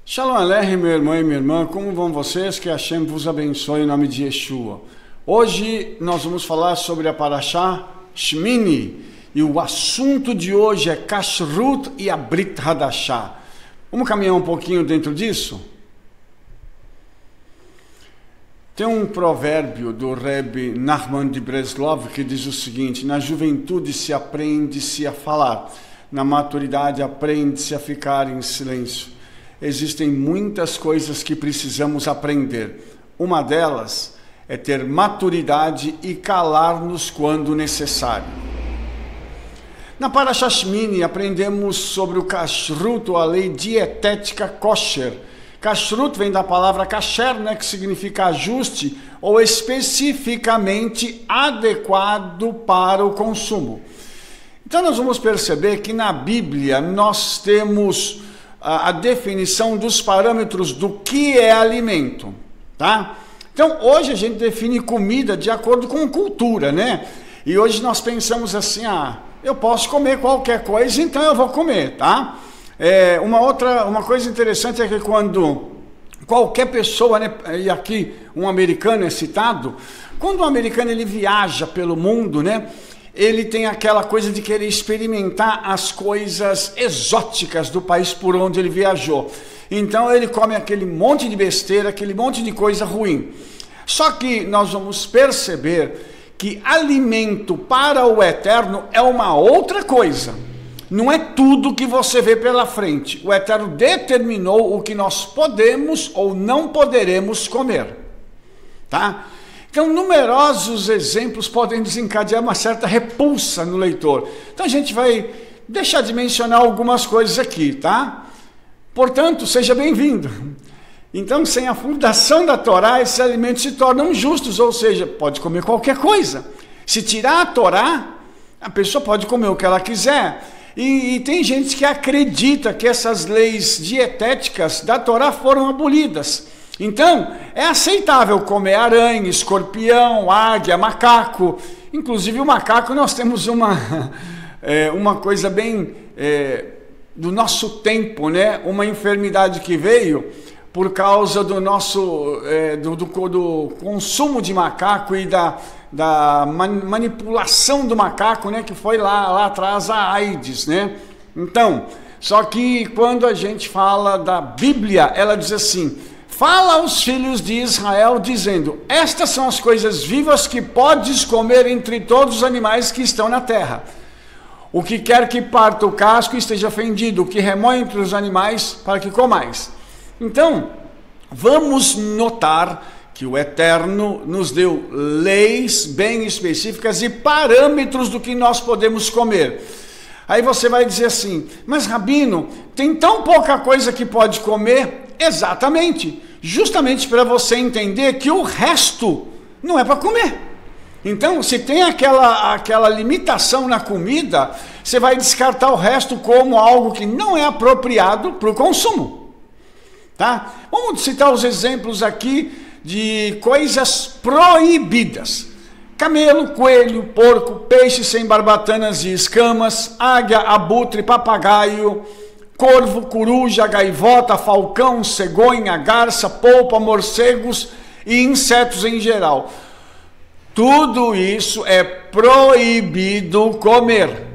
Shalom Aleichem, meu irmão e minha irmã, como vão vocês? Que Hashem vos abençoe em nome de Yeshua. Hoje nós vamos falar sobre a Parashá Shmini e o assunto de hoje é Kashrut e a Brit Hadashah. Vamos caminhar um pouquinho dentro disso? Tem um provérbio do Rebbe Nachman de Breslov que diz o seguinte: na juventude se aprende-se a falar, na maturidade aprende-se a ficar em silêncio. Existem muitas coisas que precisamos aprender. Uma delas é ter maturidade e calar-nos quando necessário. Na Parashá Shmini aprendemos sobre o Kashrut, a lei dietética kosher. Kashrut vem da palavra kasher, né, que significa ajuste ou especificamente adequado para o consumo. Então nós vamos perceber que na Bíblia nós temos a definição dos parâmetros do que é alimento, tá? Então, hoje a gente define comida de acordo com cultura, né? E hoje nós pensamos assim, eu posso comer qualquer coisa, então eu vou comer, tá? Uma coisa interessante é que quando qualquer pessoa, né, e aqui um americano é citado, quando um americano ele viaja pelo mundo, né, ele tem aquela coisa de querer experimentar as coisas exóticas do país por onde ele viajou. Então ele come aquele monte de besteira, aquele monte de coisa ruim. Só que nós vamos perceber que alimento para o eterno é uma outra coisa. Não é tudo que você vê pela frente. O eterno determinou o que nós podemos ou não poderemos comer. Tá? Então, numerosos exemplos podem desencadear uma certa repulsa no leitor. Então, a gente vai deixar de mencionar algumas coisas aqui, tá? Portanto, seja bem-vindo. Então, sem a fundação da Torá, esses alimentos se tornam justos, ou seja, pode comer qualquer coisa. Se tirar a Torá, a pessoa pode comer o que ela quiser. E tem gente que acredita que essas leis dietéticas da Torá foram abolidas. Então, é aceitável comer aranha, escorpião, águia, macaco. Inclusive o macaco nós temos uma coisa bem do nosso tempo, né? Uma enfermidade que veio por causa do nosso do consumo de macaco e da manipulação do macaco, né? Que foi lá atrás a AIDS, né? Então, só que quando a gente fala da Bíblia, ela diz assim: fala aos filhos de Israel, dizendo: estas são as coisas vivas que podes comer entre todos os animais que estão na terra. O que quer que parta o casco esteja fendido, o que remoe entre os animais, para que comais. Então, vamos notar que o Eterno nos deu leis bem específicas e parâmetros do que nós podemos comer. Aí você vai dizer assim: mas Rabino, tem tão pouca coisa que pode comer? Exatamente, justamente para você entender que o resto não é para comer. Então, se tem aquela limitação na comida, você vai descartar o resto como algo que não é apropriado para o consumo. Tá? Vamos citar os exemplos aqui de coisas proibidas: camelo, coelho, porco, peixe sem barbatanas e escamas, águia, abutre, papagaio, corvo, coruja, gaivota, falcão, cegonha, garça, polpa, morcegos e insetos em geral. Tudo isso é proibido comer,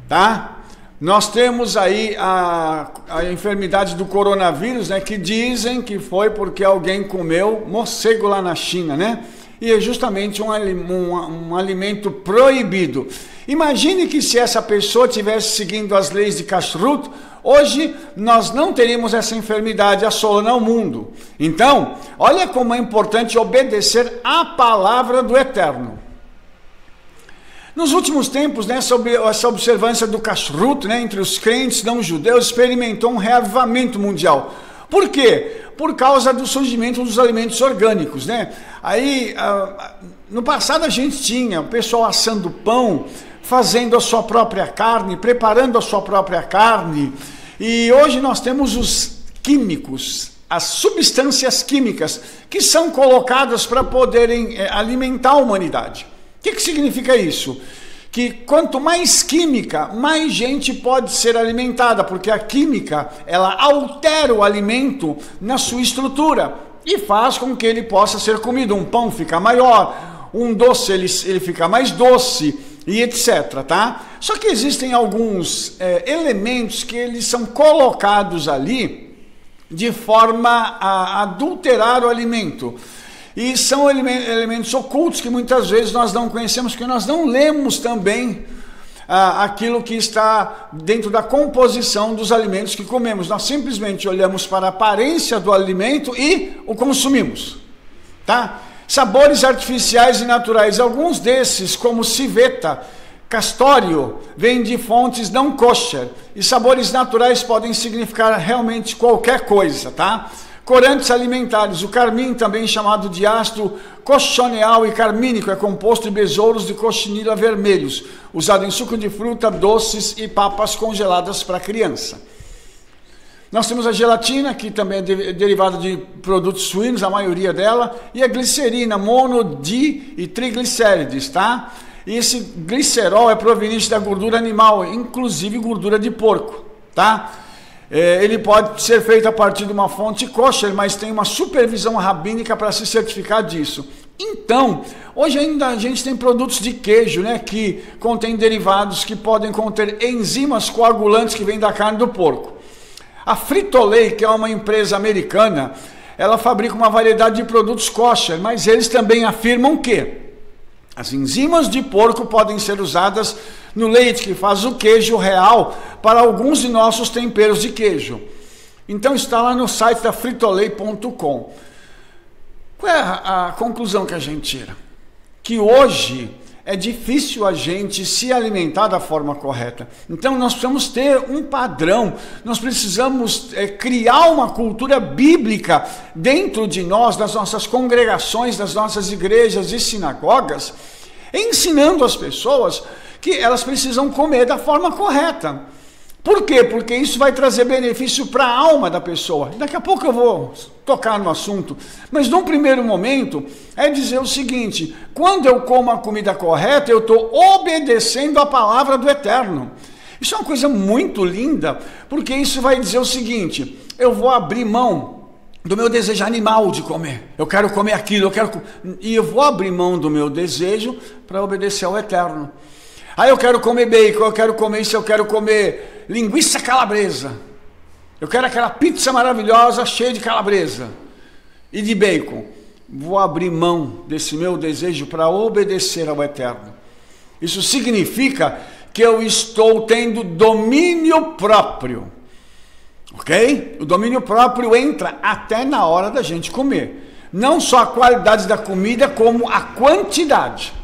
tá? Nós temos aí a enfermidade do coronavírus, né? Que dizem que foi porque alguém comeu morcego lá na China, né? E é justamente um alimento proibido. Imagine que se essa pessoa estivesse seguindo as leis de Kashrut, hoje nós não teríamos essa enfermidade assolando o mundo. Então, olha como é importante obedecer à palavra do Eterno. Nos últimos tempos, né, sobre essa observância do Kashrut, né, entre os crentes não judeus, experimentou um reavivamento mundial. Por quê? Por causa do surgimento dos alimentos orgânicos, né? Aí, no passado a gente tinha o pessoal assando pão, fazendo a sua própria carne, preparando a sua própria carne, e hoje nós temos os químicos, as substâncias químicas, que são colocadas para poderem alimentar a humanidade. O que significa isso? que quanto mais química, mais gente pode ser alimentada, porque a química, ela altera o alimento na sua estrutura e faz com que ele possa ser comido. Um pão fica maior, um doce ele fica mais doce e etc, tá? Só que existem alguns elementos que eles são colocados ali de forma a adulterar o alimento. E são elementos ocultos que muitas vezes nós não conhecemos, porque nós não lemos também aquilo que está dentro da composição dos alimentos que comemos. Nós simplesmente olhamos para a aparência do alimento e o consumimos, tá? Sabores artificiais e naturais, alguns desses, como civeta, castório, vêm de fontes não kosher, e sabores naturais podem significar realmente qualquer coisa, tá? Corantes alimentares, o carmim, também chamado de ácido cochineal e carmínico, é composto de besouros de cochinila vermelhos, usado em suco de fruta, doces e papas congeladas para criança. Nós temos a gelatina, que também é derivada de produtos suínos, a maioria dela, e a glicerina, mono-di e triglicérides, tá? E esse glicerol é proveniente da gordura animal, inclusive gordura de porco, tá? Ele pode ser feito a partir de uma fonte kosher, mas tem uma supervisão rabínica para se certificar disso. Então, hoje ainda a gente tem produtos de queijo, né, que contêm derivados que podem conter enzimas coagulantes que vêm da carne do porco. A Frito-Lay, que é uma empresa americana, ela fabrica uma variedade de produtos kosher, mas eles também afirmam que as enzimas de porco podem ser usadas no leite, que faz o queijo real, para alguns de nossos temperos de queijo. Então está lá no site da fritolay.com. Qual é a conclusão que a gente tira? Que hoje é difícil a gente se alimentar da forma correta. Então nós precisamos ter um padrão, nós precisamos criar uma cultura bíblica dentro de nós, das nossas congregações, das nossas igrejas e sinagogas, ensinando as pessoas que elas precisam comer da forma correta. Por quê? Porque isso vai trazer benefício para a alma da pessoa. Daqui a pouco eu vou tocar no assunto, mas num primeiro momento é dizer o seguinte: quando eu como a comida correta, eu estou obedecendo a palavra do Eterno. Isso é uma coisa muito linda, porque isso vai dizer o seguinte: eu vou abrir mão do meu desejo animal de comer, eu quero comer aquilo, e eu vou abrir mão do meu desejo para obedecer ao Eterno. Aí eu quero comer bacon, eu quero comer isso, eu quero comer linguiça calabresa, eu quero aquela pizza maravilhosa cheia de calabresa e de bacon. Vou abrir mão desse meu desejo para obedecer ao Eterno. Isso significa que eu estou tendo domínio próprio, ok? O domínio próprio entra até na hora da gente comer, não só a qualidade da comida, como a quantidade.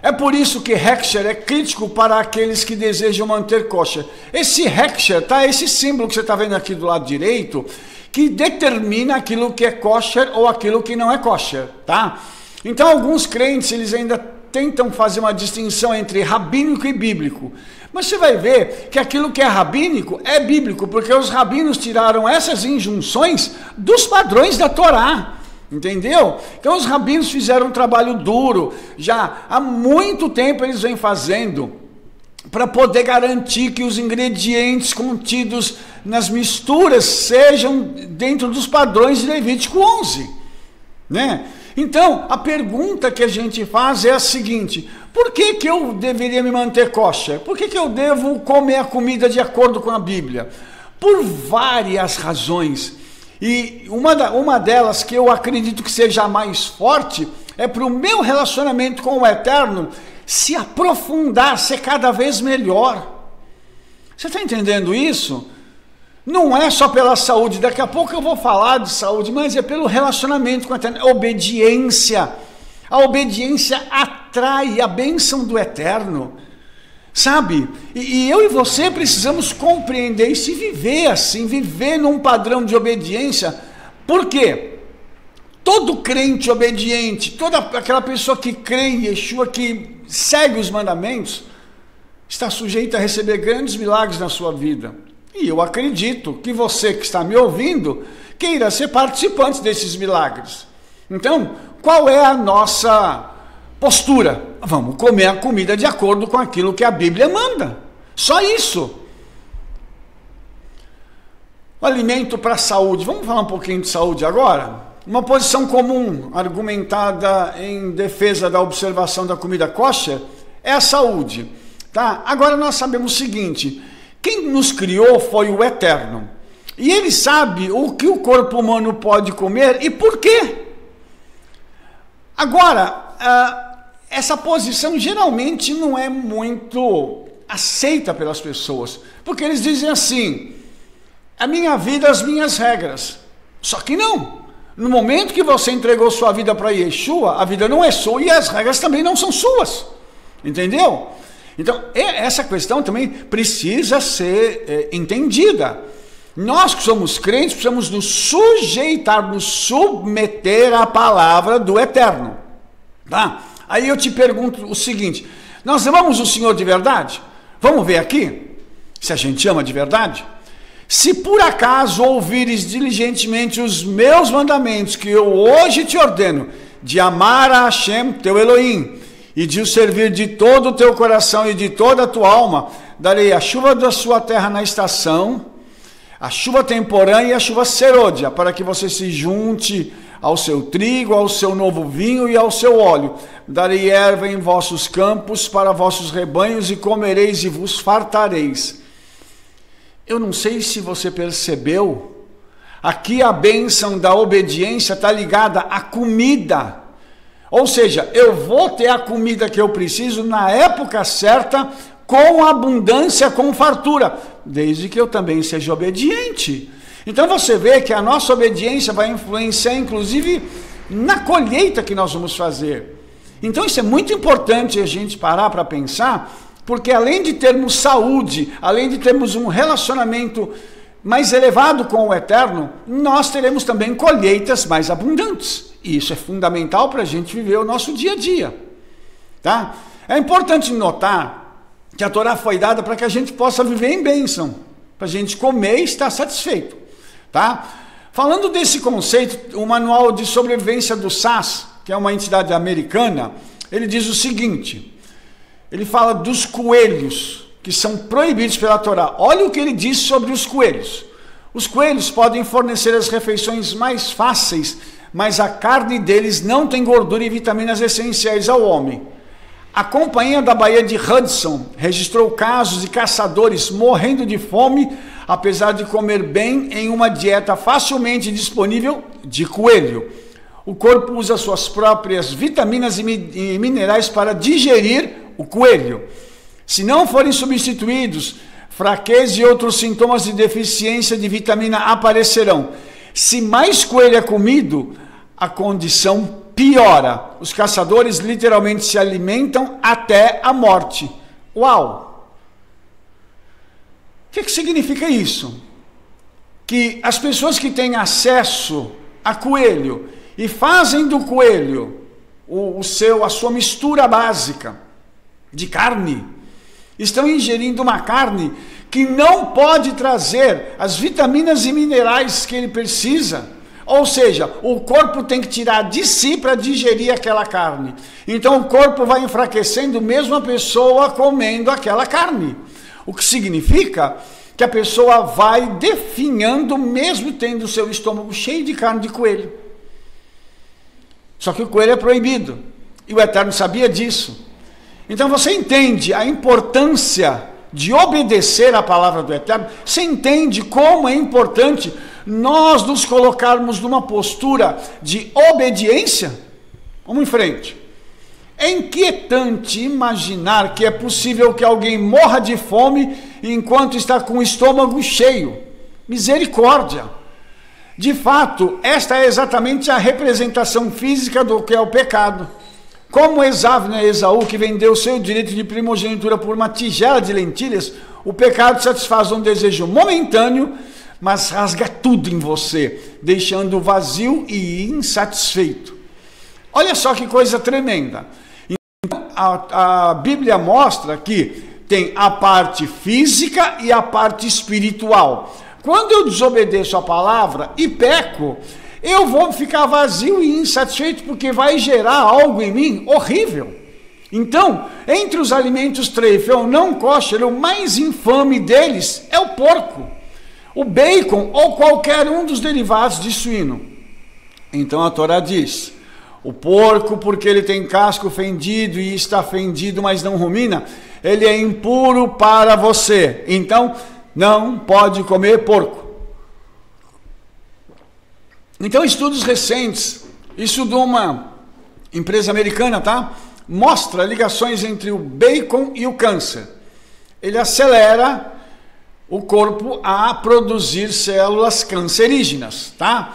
É por isso que Heksher é crítico para aqueles que desejam manter kosher. Esse Heksher, tá? Esse símbolo que você está vendo aqui do lado direito, que determina aquilo que é kosher ou aquilo que não é kosher, tá? Então alguns crentes, eles ainda tentam fazer uma distinção entre rabínico e bíblico. Mas você vai ver que aquilo que é rabínico é bíblico, porque os rabinos tiraram essas injunções dos padrões da Torá. Entendeu? Então os rabinos fizeram um trabalho duro, já há muito tempo eles vêm fazendo, para poder garantir que os ingredientes contidos nas misturas sejam dentro dos padrões de Levítico 11, né? Então a pergunta que a gente faz é a seguinte: por que que eu deveria me manter kosher? Por que que eu devo comer a comida de acordo com a Bíblia? Por várias razões. E uma delas, que eu acredito que seja a mais forte, é para o meu relacionamento com o Eterno se aprofundar, ser cada vez melhor. Você está entendendo isso? Não é só pela saúde, daqui a pouco eu vou falar de saúde, mas é pelo relacionamento com o Eterno, obediência. A obediência atrai a bênção do Eterno. Sabe? E eu e você precisamos compreender isso e viver assim, viver num padrão de obediência. Por quê? Todo crente obediente, toda aquela pessoa que crê em Yeshua, que segue os mandamentos, está sujeito a receber grandes milagres na sua vida. E eu acredito que você que está me ouvindo queira ser participante desses milagres. Então, qual é a nossa postura? Vamos comer a comida de acordo com aquilo que a Bíblia manda. Só isso. O alimento para a saúde. Vamos falar um pouquinho de saúde agora? Uma posição comum, argumentada em defesa da observação da comida kosher, é a saúde. Tá? Agora nós sabemos o seguinte, quem nos criou foi o Eterno. E ele sabe o que o corpo humano pode comer e por quê. Agora, essa posição geralmente não é muito aceita pelas pessoas, porque eles dizem assim, a minha vida, as minhas regras. Só que não. No momento que você entregou sua vida para Yeshua, a vida não é sua e as regras também não são suas. Entendeu? Então, essa questão também precisa ser entendida. Nós que somos crentes, precisamos nos sujeitar, nos submeter à palavra do Eterno. Tá? Aí eu te pergunto o seguinte, nós amamos o Senhor de verdade? Vamos ver aqui, se a gente ama de verdade? Se por acaso ouvires diligentemente os meus mandamentos, que eu hoje te ordeno, de amar a Hashem, teu Elohim, e de o servir de todo o teu coração e de toda a tua alma, darei a chuva da sua terra na estação, a chuva temporã e a chuva serôdia, para que você se junte ao seu trigo, ao seu novo vinho e ao seu óleo. Darei erva em vossos campos para vossos rebanhos e comereis e vos fartareis. Eu não sei se você percebeu, aqui a bênção da obediência está ligada à comida. Ou seja, eu vou ter a comida que eu preciso na época certa, com abundância, com fartura, desde que eu também seja obediente. Então você vê que a nossa obediência vai influenciar, inclusive, na colheita que nós vamos fazer. Então isso é muito importante a gente parar para pensar, porque além de termos saúde, além de termos um relacionamento mais elevado com o Eterno, nós teremos também colheitas mais abundantes. E isso é fundamental para a gente viver o nosso dia a dia. Tá? É importante notar que a Torá foi dada para que a gente possa viver em bênção, para a gente comer e estar satisfeito. Tá? Falando desse conceito, o Manual de Sobrevivência do SAS, que é uma entidade americana, ele diz o seguinte, ele fala dos coelhos, que são proibidos pela Torá. Olha o que ele diz sobre os coelhos. Os coelhos podem fornecer as refeições mais fáceis, mas a carne deles não tem gordura e vitaminas essenciais ao homem. A Companhia da Baía de Hudson registrou casos de caçadores morrendo de fome, apesar de comer bem em uma dieta facilmente disponível de coelho. O corpo usa suas próprias vitaminas e minerais para digerir o coelho. Se não forem substituídos, fraqueza e outros sintomas de deficiência de vitamina aparecerão. Se mais coelho é comido, a condição piora. Os caçadores literalmente se alimentam até a morte. Uau! O que significa isso? Que as pessoas que têm acesso a coelho e fazem do coelho a sua mistura básica de carne, estão ingerindo uma carne que não pode trazer as vitaminas e minerais que ele precisa. Ou seja, o corpo tem que tirar de si para digerir aquela carne. Então o corpo vai enfraquecendo mesmo a pessoa comendo aquela carne. O que significa que a pessoa vai definhando mesmo tendo o seu estômago cheio de carne de coelho. Só que o coelho é proibido. E o Eterno sabia disso. Então você entende a importância de obedecer à palavra do Eterno. Você entende como é importante nós nos colocarmos numa postura de obediência? Vamos em frente. É inquietante imaginar que é possível que alguém morra de fome enquanto está com o estômago cheio. Misericórdia! De fato, esta é exatamente a representação física do que é o pecado. Como Esaú, que vendeu seu direito de primogenitura por uma tigela de lentilhas, o pecado satisfaz um desejo momentâneo, mas rasga tudo em você, deixando vazio e insatisfeito. Olha só que coisa tremenda. Então, a Bíblia mostra que tem a parte física e a parte espiritual. Quando eu desobedeço a palavra e peco, eu vou ficar vazio e insatisfeito, porque vai gerar algo em mim horrível. Então, entre os alimentos treifel não kosher, o mais infame deles é o porco, o bacon ou qualquer um dos derivados de suíno. Então a Torá diz, o porco, porque ele tem casco fendido e está fendido, mas não rumina, ele é impuro para você. Então, não pode comer porco. Então, estudos recentes, isso de uma empresa americana, tá? Mostra ligações entre o bacon e o câncer. Ele acelera o corpo a produzir células cancerígenas, tá?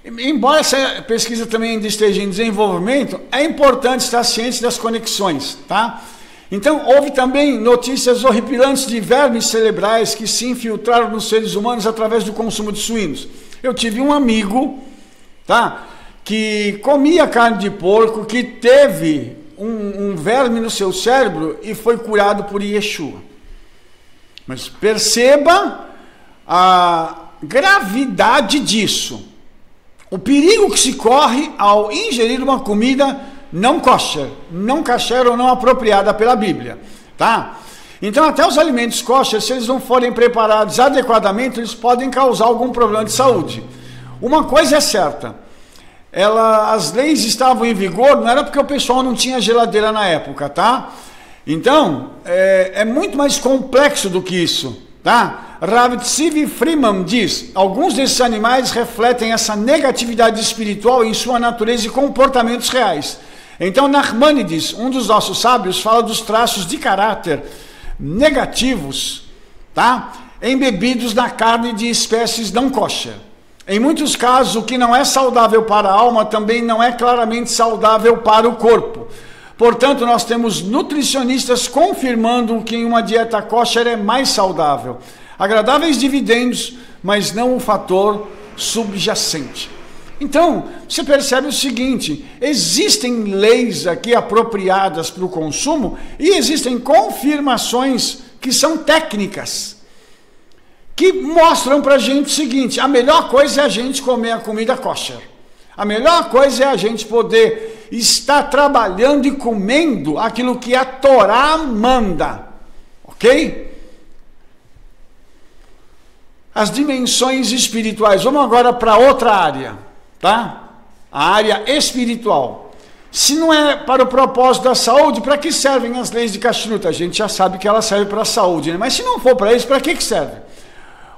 Embora essa pesquisa também ainda esteja em desenvolvimento, é importante estar ciente das conexões, tá? Então, houve também notícias horripilantes de vermes cerebrais que se infiltraram nos seres humanos através do consumo de suínos. Eu tive um amigo, tá? Que comia carne de porco, que teve um verme no seu cérebro e foi curado por Yeshua. Mas perceba a gravidade disso. O perigo que se corre ao ingerir uma comida não kosher ou não apropriada pela Bíblia, tá? Então até os alimentos kosher, se eles não forem preparados adequadamente, eles podem causar algum problema de saúde. Uma coisa é certa, as leis estavam em vigor, não era porque o pessoal não tinha geladeira na época, tá? Então, é muito mais complexo do que isso, tá? Rav Tzvi Freeman diz, alguns desses animais refletem essa negatividade espiritual em sua natureza e comportamentos reais. Então, Nachmanides, um dos nossos sábios, fala dos traços de caráter negativos, tá? Embebidos na carne de espécies não kosher. Em muitos casos, o que não é saudável para a alma também não é claramente saudável para o corpo. Portanto, nós temos nutricionistas confirmando que em uma dieta kosher é mais saudável. Agradáveis dividendos, mas não o fator subjacente. Então, você percebe o seguinte, existem leis aqui apropriadas para o consumo e existem confirmações que são técnicas, que mostram para a gente o seguinte, a melhor coisa é a gente comer a comida kosher. A melhor coisa é a gente poder estar trabalhando e comendo aquilo que a Torá manda, ok? As dimensões espirituais, vamos agora para outra área, tá? A área espiritual. Se não é para o propósito da saúde, para que servem as leis de kashrut? A gente já sabe que elas servem para a saúde, né? Mas se não for para isso, para que serve?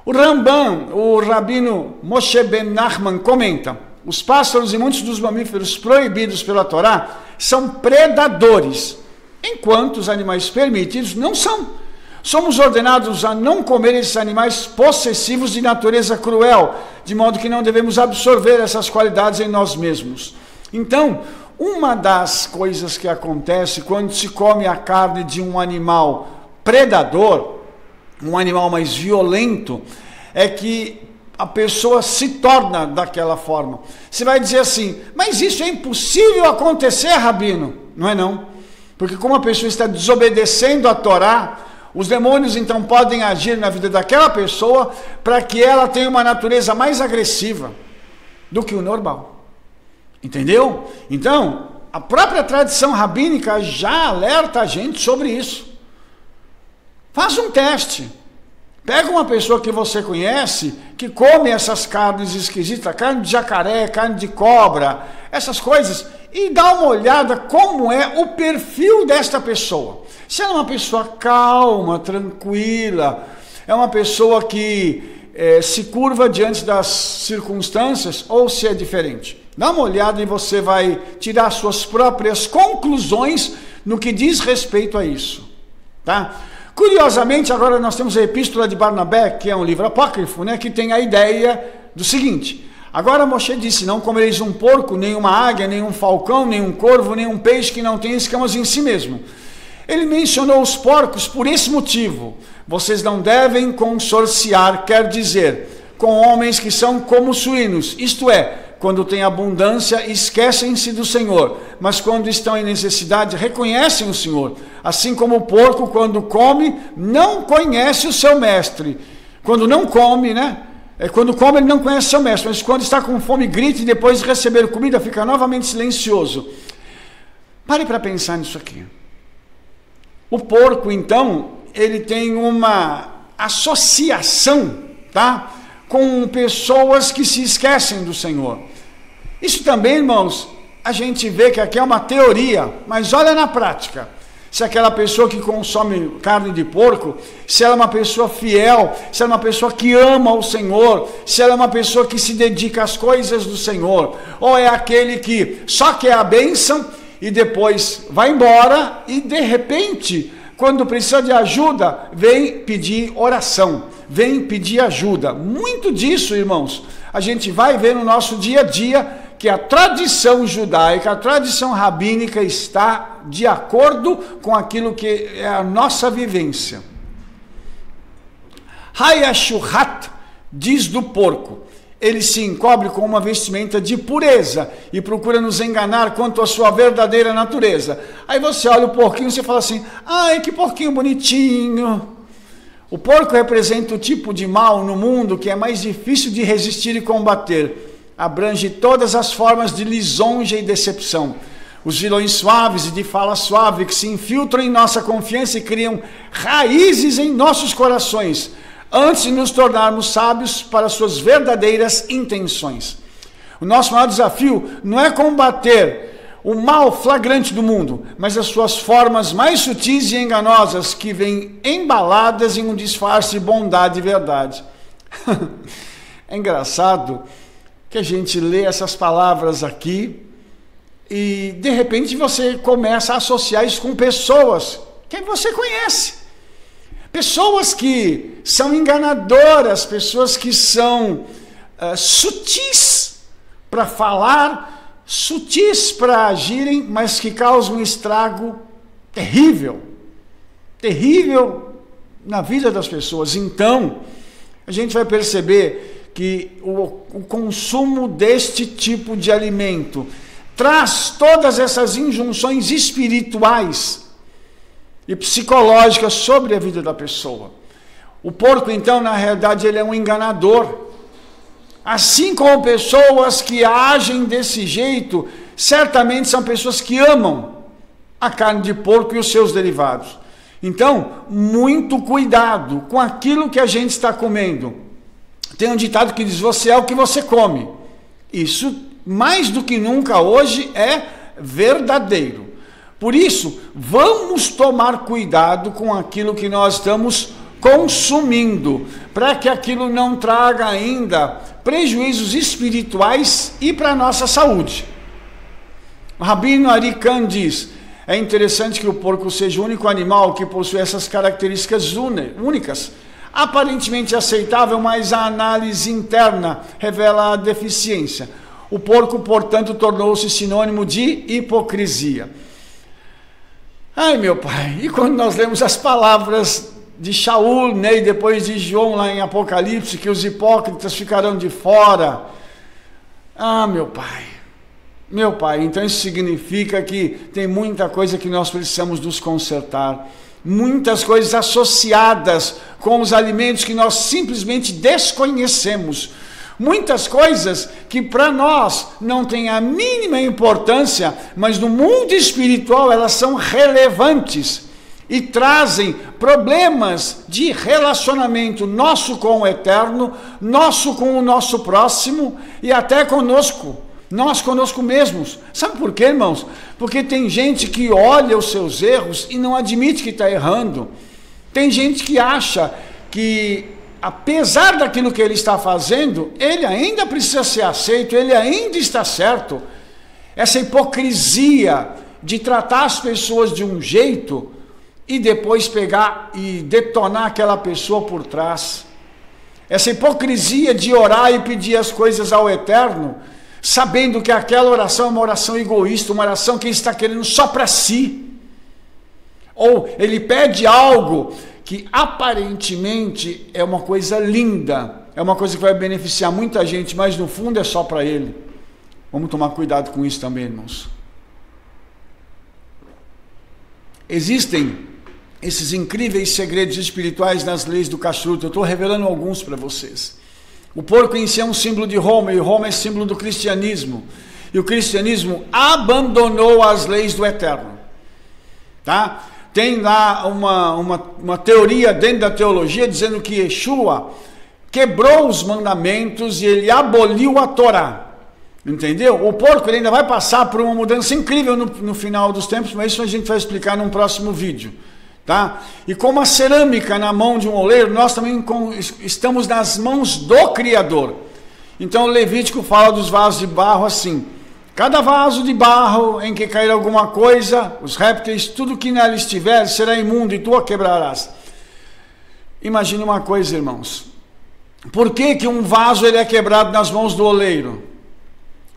O Rambam, o rabino Moshe Ben Nachman, comenta, os pássaros e muitos dos mamíferos proibidos pela Torá são predadores, enquanto os animais permitidos não são. Somos ordenados a não comer esses animais possessivos de natureza cruel, de modo que não devemos absorver essas qualidades em nós mesmos. Então, uma das coisas que acontece quando se come a carne de um animal predador, um animal mais violento, é que a pessoa se torna daquela forma. Você vai dizer assim, mas isso é impossível acontecer, Rabino? Não é não. Porque como a pessoa está desobedecendo a Torá, os demônios então podem agir na vida daquela pessoa para que ela tenha uma natureza mais agressiva do que o normal. Entendeu? Então, a própria tradição rabínica já alerta a gente sobre isso. Faz um teste. Pega uma pessoa que você conhece, que come essas carnes esquisitas, carne de jacaré, carne de cobra, essas coisas, e dá uma olhada como é o perfil desta pessoa. Se ela é uma pessoa calma, tranquila, é uma pessoa que se curva diante das circunstâncias, ou se é diferente. Dá uma olhada e você vai tirar suas próprias conclusões no que diz respeito a isso, tá? Curiosamente, agora nós temos a Epístola de Barnabé, que é um livro apócrifo, né, que tem a ideia do seguinte, agora Moshe disse, não comereis um porco, nem uma águia, nem um falcão, nem um corvo, nem um peixe que não tenha escamas em si mesmo. Ele mencionou os porcos por esse motivo, vocês não devem consorciar, quer dizer, com homens que são como suínos, isto é, quando tem abundância, esquecem-se do Senhor, mas quando estão em necessidade, reconhecem o Senhor. Assim como o porco, quando come, não conhece o seu mestre. Quando não come, né? Quando come, ele não conhece o seu mestre, mas quando está com fome, grita e depois de receber comida, fica novamente silencioso. Pare para pensar nisso aqui. O porco, então, ele tem uma associação, tá, com pessoas que se esquecem do Senhor. Isso também, irmãos, a gente vê que aqui é uma teoria, mas olha na prática. Se aquela pessoa que consome carne de porco, se ela é uma pessoa fiel, se ela é uma pessoa que ama o Senhor, se ela é uma pessoa que se dedica às coisas do Senhor, ou é aquele que só quer a bênção e depois vai embora e de repente, quando precisa de ajuda, vem pedir oração, vem pedir ajuda. Muito disso, irmãos, a gente vai ver no nosso dia a dia, que a tradição judaica, a tradição rabínica está de acordo com aquilo que é a nossa vivência. Hayashuhat diz do porco, ele se encobre com uma vestimenta de pureza e procura nos enganar quanto à sua verdadeira natureza. Aí você olha o porquinho e você fala assim, ai, que porquinho bonitinho. O porco representa o tipo de mal no mundo que é mais difícil de resistir e combater. Abrange todas as formas de lisonja e decepção. Os vilões suaves e de fala suave que se infiltram em nossa confiança e criam raízes em nossos corações, antes de nos tornarmos sábios para suas verdadeiras intenções. O nosso maior desafio não é combater o mal flagrante do mundo, mas as suas formas mais sutis e enganosas que vêm embaladas em um disfarce de bondade e verdade. É engraçado que a gente lê essas palavras aqui e de repente você começa a associar isso com pessoas que você conhece. Pessoas que são enganadoras, pessoas que são sutis para falar, sutis para agirem, mas que causam um estrago terrível, terrível na vida das pessoas. Então, a gente vai perceber que o consumo deste tipo de alimento traz todas essas injunções espirituais e psicológicas sobre a vida da pessoa. O porco, então, na realidade, ele é um enganador. Assim como pessoas que agem desse jeito, certamente são pessoas que amam a carne de porco e os seus derivados. Então, muito cuidado com aquilo que a gente está comendo. Tem um ditado que diz, você é o que você come. Isso, mais do que nunca hoje, é verdadeiro. Por isso, vamos tomar cuidado com aquilo que nós estamos consumindo, para que aquilo não traga ainda prejuízos espirituais e para a nossa saúde. O Rabino Ari Kahn diz, é interessante que o porco seja o único animal que possui essas características únicas, aparentemente aceitável, mas a análise interna revela a deficiência. O porco, portanto, tornou-se sinônimo de hipocrisia. Ai, meu pai, e quando nós lemos as palavras de Shaul, né, e depois de João lá em Apocalipse, que os hipócritas ficarão de fora. Ah, meu pai, então isso significa que tem muita coisa que nós precisamos nos consertar. Muitas coisas associadas com os alimentos que nós simplesmente desconhecemos. Muitas coisas que para nós não têm a mínima importância, mas no mundo espiritual elas são relevantes e trazem problemas de relacionamento nosso com o eterno, nosso com o nosso próximo e até conosco. Nós conosco mesmos. Sabe por quê, irmãos? Porque tem gente que olha os seus erros e não admite que está errando. Tem gente que acha que, apesar daquilo que ele está fazendo, ele ainda precisa ser aceito, ele ainda está certo. Essa hipocrisia de tratar as pessoas de um jeito e depois pegar e detonar aquela pessoa por trás. Essa hipocrisia de orar e pedir as coisas ao eterno, sabendo que aquela oração é uma oração egoísta, uma oração que ele está querendo só para si. Ou ele pede algo que aparentemente é uma coisa linda, é uma coisa que vai beneficiar muita gente, mas no fundo é só para ele. Vamos tomar cuidado com isso também, irmãos. Existem esses incríveis segredos espirituais nas leis do kashrut. Eu estou revelando alguns para vocês. O porco em si é um símbolo de Roma, e Roma é símbolo do cristianismo. E o cristianismo abandonou as leis do eterno. Tá? Tem lá uma teoria dentro da teologia dizendo que Yeshua quebrou os mandamentos e ele aboliu a Torá. Entendeu? O porco ele ainda vai passar por uma mudança incrível no final dos tempos, mas isso a gente vai explicar num próximo vídeo. Tá? E como a cerâmica na mão de um oleiro, nós também estamos nas mãos do Criador. Então o Levítico fala dos vasos de barro assim: cada vaso de barro em que cair alguma coisa, os répteis, tudo que nela estiver, será imundo e tu a quebrarás. Imagine uma coisa, irmãos. Por que um vaso ele é quebrado nas mãos do oleiro?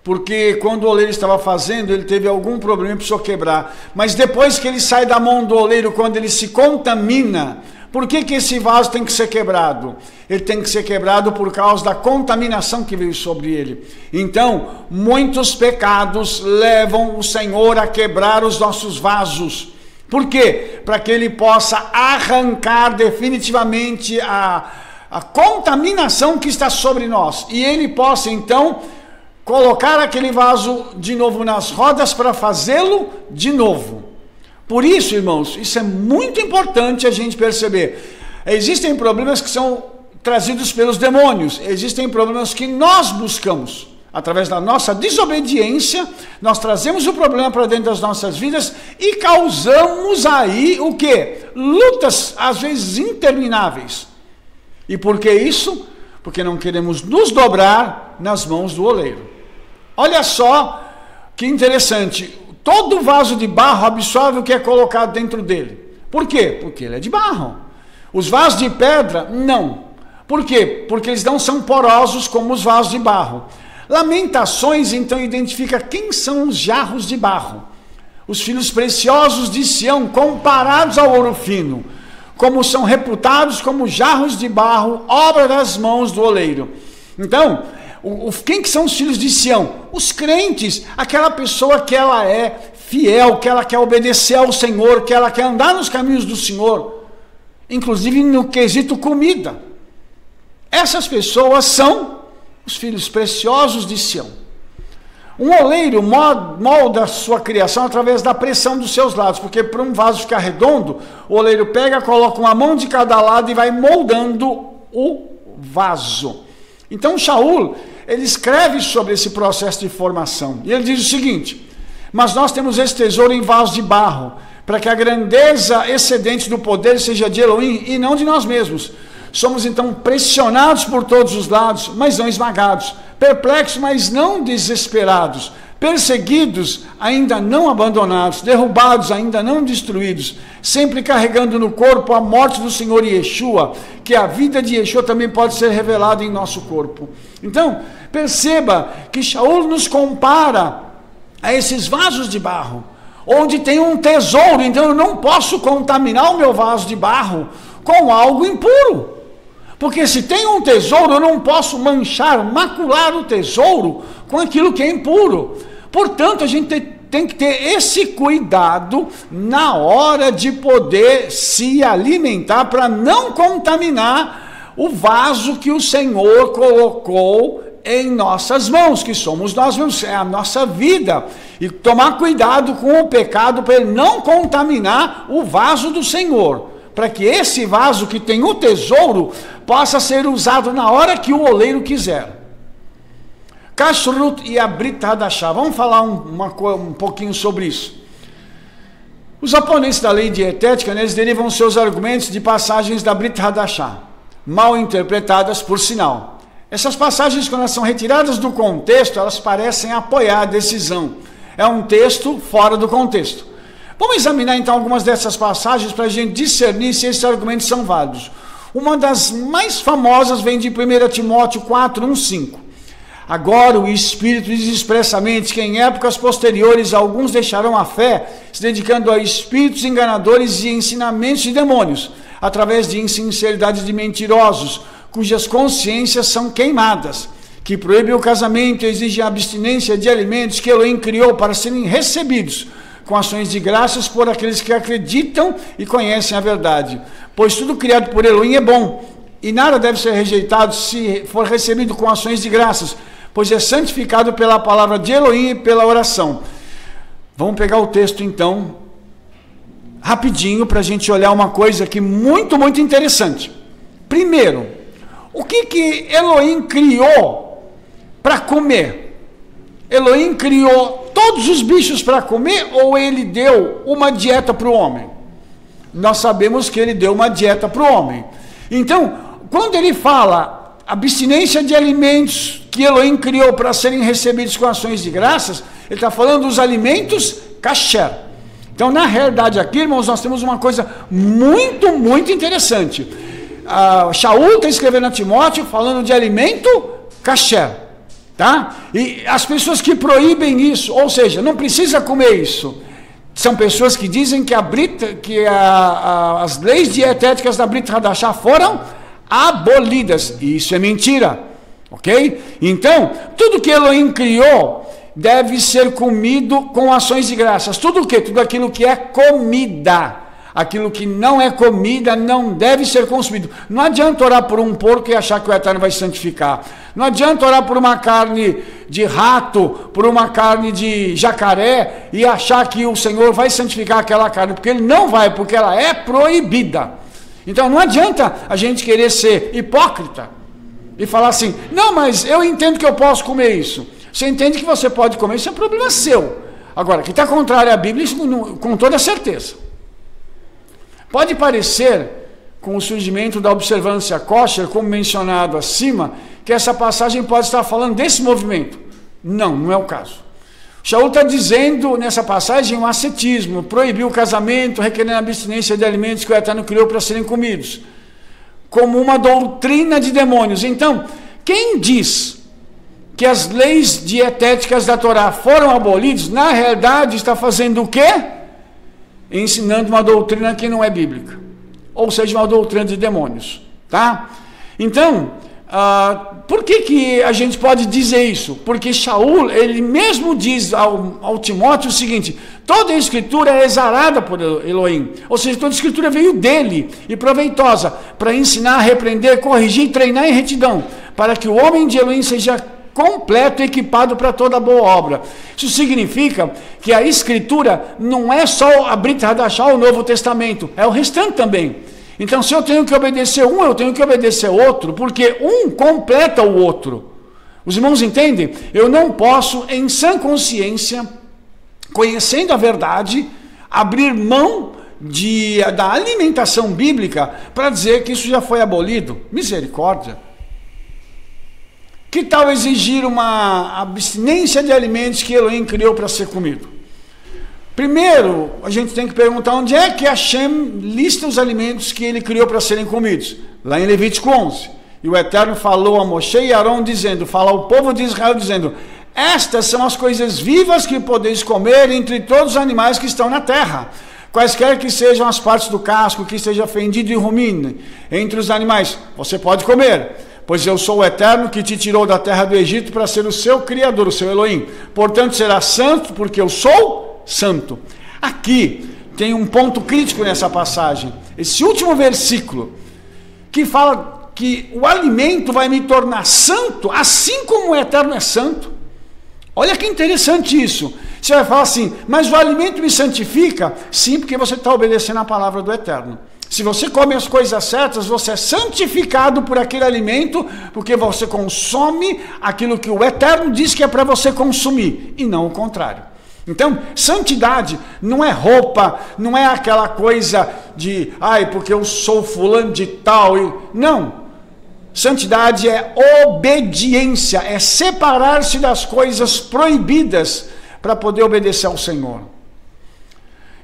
Porque quando o oleiro estava fazendo, ele teve algum problema e precisou quebrar. Mas depois que ele sai da mão do oleiro, quando ele se contamina, por que esse vaso tem que ser quebrado? Ele tem que ser quebrado por causa da contaminação que veio sobre ele. Então, muitos pecados levam o Senhor a quebrar os nossos vasos. Por quê? Para que ele possa arrancar definitivamente a contaminação que está sobre nós. E ele possa, então, colocar aquele vaso de novo nas rodas para fazê-lo de novo. Por isso, irmãos, isso é muito importante a gente perceber. Existem problemas que são trazidos pelos demônios, existem problemas que nós buscamos. Através da nossa desobediência, nós trazemos o problema para dentro das nossas vidas e causamos aí o quê? Lutas, às vezes, intermináveis. E por que isso? Porque não queremos nos dobrar nas mãos do oleiro. Olha só que interessante. Todo vaso de barro absorve o que é colocado dentro dele. Por quê? Porque ele é de barro. Os vasos de pedra, não. Por quê? Porque eles não são porosos como os vasos de barro. Lamentações, então, identifica quem são os jarros de barro. Os filhos preciosos de Sião, comparados ao ouro fino, como são reputados como jarros de barro, obra das mãos do oleiro. Então, quem que são os filhos de Sião? Os crentes, aquela pessoa que ela é fiel, que ela quer obedecer ao Senhor, que ela quer andar nos caminhos do Senhor, inclusive no quesito comida. Essas pessoas são os filhos preciosos de Sião. Um oleiro molda a sua criação através da pressão dos seus lados, porque para um vaso ficar redondo, o oleiro pega, coloca uma mão de cada lado e vai moldando o vaso. Então Shaul, ele escreve sobre esse processo de formação, e ele diz o seguinte: mas nós temos esse tesouro em vasos de barro, para que a grandeza excedente do poder seja de Elohim e não de nós mesmos. Somos então pressionados por todos os lados, mas não esmagados, perplexos, mas não desesperados, perseguidos, ainda não abandonados, derrubados, ainda não destruídos, sempre carregando no corpo a morte do Senhor Yeshua, que a vida de Yeshua também pode ser revelada em nosso corpo. Então, perceba que Shaul nos compara a esses vasos de barro, onde tem um tesouro. Então eu não posso contaminar o meu vaso de barro com algo impuro. Porque se tem um tesouro, eu não posso manchar, macular o tesouro com aquilo que é impuro. Portanto, a gente tem que ter esse cuidado na hora de poder se alimentar, para não contaminar o vaso que o Senhor colocou em nossas mãos, que somos nós mesmos, é a nossa vida. E tomar cuidado com o pecado para ele não contaminar o vaso do Senhor, para que esse vaso que tem o tesouro possa ser usado na hora que o oleiro quiser. Kashrut e a Brit Hadashah. Vamos falar um pouquinho sobre isso. Os oponentes da lei dietética, eles derivam seus argumentos de passagens da Brit Hadashah, mal interpretadas por sinal. Essas passagens, quando elas são retiradas do contexto, elas parecem apoiar a decisão. É um texto fora do contexto. Vamos examinar então algumas dessas passagens para a gente discernir se esses argumentos são válidos. Uma das mais famosas vem de 1 Timóteo 4, 1, 5. Agora o Espírito diz expressamente que em épocas posteriores alguns deixarão a fé, se dedicando a espíritos enganadores e ensinamentos de demônios, através de insinceridades de mentirosos, cujas consciências são queimadas, que proíbem o casamento e exigem a abstinência de alimentos que Elohim criou para serem recebidos com ações de graças por aqueles que acreditam e conhecem a verdade. Pois tudo criado por Elohim é bom, e nada deve ser rejeitado se for recebido com ações de graças, pois é santificado pela palavra de Elohim e pela oração. Vamos pegar o texto então, rapidinho, para a gente olhar uma coisa aqui muito, muito interessante. Primeiro, o que Elohim criou para comer? Elohim criou todos os bichos para comer ou ele deu uma dieta para o homem? Nós sabemos que ele deu uma dieta para o homem. Então, quando ele fala abstinência de alimentos que Elohim criou para serem recebidos com ações de graças, ele está falando dos alimentos kasher. Então, na realidade aqui, irmãos, nós temos uma coisa muito, muito interessante. Shaul está escrevendo a Timóteo falando de alimento kasher, tá? E as pessoas que proíbem isso, ou seja, não precisa comer isso, são pessoas que dizem que as leis dietéticas da Brit Hadashah foram abolidas, e isso é mentira, ok? Então, tudo que Elohim criou deve ser comido com ações de graças. Tudo o quê? Tudo aquilo que é comida. Aquilo que não é comida não deve ser consumido. Não adianta orar por um porco e achar que o Eterno vai santificar. Não adianta orar por uma carne de rato, por uma carne de jacaré e achar que o Senhor vai santificar aquela carne, porque Ele não vai, porque ela é proibida. Então não adianta a gente querer ser hipócrita e falar assim, não, mas eu entendo que eu posso comer isso. Você entende que você pode comer, isso é um problema seu. Agora, que está contrário à Bíblia, isso com toda certeza. Pode parecer, com o surgimento da observância kosher, como mencionado acima, que essa passagem pode estar falando desse movimento. Não, não é o caso. Shaul está dizendo nessa passagem um ascetismo, proibiu o casamento, requerendo a abstinência de alimentos que o Eterno criou para serem comidos, como uma doutrina de demônios. Então, quem diz que as leis dietéticas da Torá foram abolidas, na realidade está fazendo o quê? Ensinando uma doutrina que não é bíblica, ou seja, uma doutrina de demônios, tá? Então, por que a gente pode dizer isso? Porque Shaul, ele mesmo diz ao Timóteo o seguinte, toda a escritura é exarada por Elohim, ou seja, toda a escritura veio dele, e proveitosa, para ensinar, repreender, corrigir e treinar em retidão, para que o homem de Elohim seja completo e equipado para toda boa obra. Isso significa que a escritura não é só a Brit Hadashah, o Novo Testamento, é o restante também. Então, se eu tenho que obedecer um, eu tenho que obedecer outro, porque um completa o outro. Os irmãos entendem? Eu não posso, em sã consciência, conhecendo a verdade, abrir mão da alimentação bíblica para dizer que isso já foi abolido. Misericórdia. Que tal exigir uma abstinência de alimentos que Elohim criou para ser comido? Primeiro, a gente tem que perguntar onde é que Hashem lista os alimentos que ele criou para serem comidos. Lá em Levítico 11. E o Eterno falou a Moshe e Arão dizendo, fala ao povo de Israel dizendo, estas são as coisas vivas que podeis comer entre todos os animais que estão na terra. Quaisquer que sejam as partes do casco que esteja fendido e rumine entre os animais, você pode comer. Pois eu sou o Eterno que te tirou da terra do Egito para ser o seu Criador, o seu Elohim. Portanto, será santo, porque eu sou santo. Aqui tem um ponto crítico nessa passagem. Esse último versículo, que fala que o alimento vai me tornar santo, assim como o Eterno é santo. Olha que interessante isso. Você vai falar assim, mas o alimento me santifica? Sim, porque você está obedecendo a palavra do Eterno. Se você come as coisas certas, você é santificado por aquele alimento, porque você consome aquilo que o Eterno diz que é para você consumir, e não o contrário. Então, santidade não é roupa, não é aquela coisa de, porque eu sou fulano de tal. Não. Santidade é obediência, é separar-se das coisas proibidas para poder obedecer ao Senhor.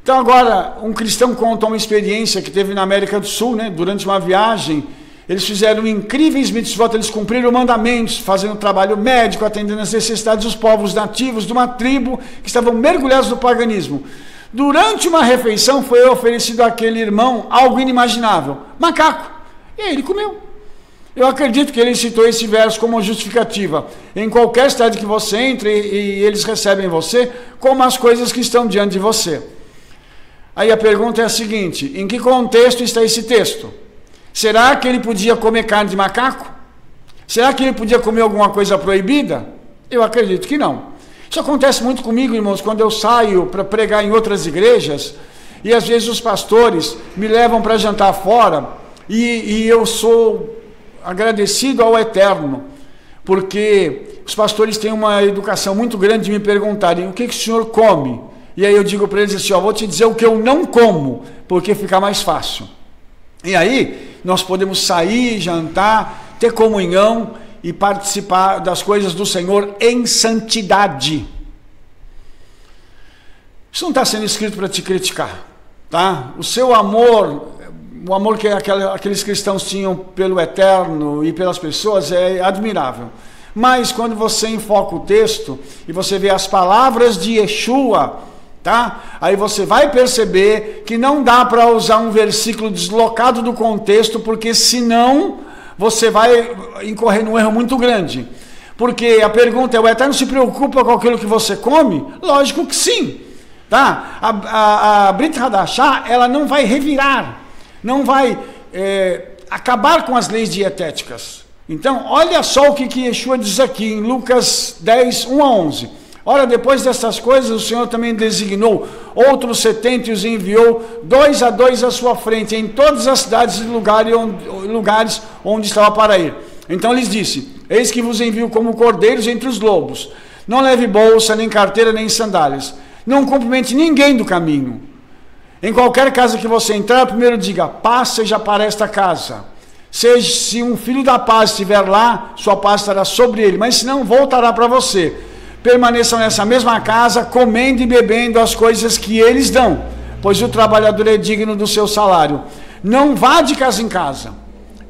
Então agora, um cristão conta uma experiência que teve na América do Sul, né? Durante uma viagem, eles fizeram incríveis mitzvot, eles cumpriram mandamentos, fazendo trabalho médico, atendendo às necessidades dos povos nativos de uma tribo que estavam mergulhados no paganismo. Durante uma refeição foi oferecido àquele irmão algo inimaginável, macaco, e aí ele comeu. Eu acredito que ele citou esse verso como justificativa. Em qualquer cidade que você entre e eles recebem você, como as coisas que estão diante de você. Aí a pergunta é a seguinte, em que contexto está esse texto? Será que ele podia comer carne de macaco? Será que ele podia comer alguma coisa proibida? Eu acredito que não. Isso acontece muito comigo, irmãos, quando eu saio para pregar em outras igrejas, E às vezes os pastores me levam para jantar fora e eu sou agradecido ao Eterno, porque os pastores têm uma educação muito grande de me perguntarem: o que o senhor come? E aí eu digo para eles assim: vou te dizer o que eu não como, porque fica mais fácil. E aí nós podemos sair, jantar, ter comunhão e participar das coisas do Senhor em santidade. Isso não está sendo escrito para te criticar, tá? O seu amor, o amor que aqueles cristãos tinham pelo Eterno e pelas pessoas é admirável. Mas quando você enfoca o texto e você vê as palavras de Yeshua, tá? Aí você vai perceber que não dá para usar um versículo deslocado do contexto, porque senão você vai incorrer num erro muito grande. Porque a pergunta é: o Eterno se preocupa com aquilo que você come? Lógico que sim. Tá? A Brit Hadashah, ela não vai revirar, não vai acabar com as leis dietéticas. Então, olha só o que Yeshua diz aqui em Lucas 10, 1 a 11. Ora, depois dessas coisas, o Senhor também designou outros 70 e os enviou 2 a 2 à sua frente, em todas as cidades e lugares onde estava para ir. Então lhes disse: eis que vos envio como cordeiros entre os lobos. Não leve bolsa, nem carteira, nem sandálias. Não cumprimente ninguém do caminho. Em qualquer casa que você entrar, primeiro diga: paz seja para esta casa. Se um filho da paz estiver lá, sua paz estará sobre ele, mas se não, voltará para você. Permaneçam nessa mesma casa, comendo e bebendo as coisas que eles dão, pois o trabalhador é digno do seu salário. Não vá de casa em casa.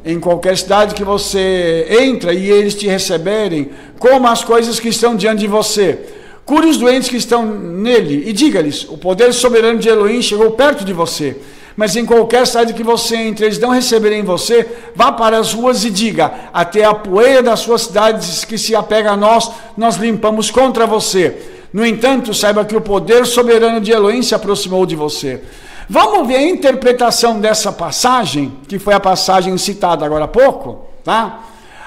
Em qualquer cidade que você entra e eles te receberem, coma as coisas que estão diante de você. Cure os doentes que estão nele e diga-lhes: o poder soberano de Elohim chegou perto de você. Mas em qualquer cidade que você entre, eles não receberem você, vá para as ruas e diga: até a poeira das suas cidades que se apega a nós, nós limpamos contra você. No entanto, saiba que o poder soberano de Elohim se aproximou de você. Vamos ver a interpretação dessa passagem, que foi a passagem citada agora há pouco, tá?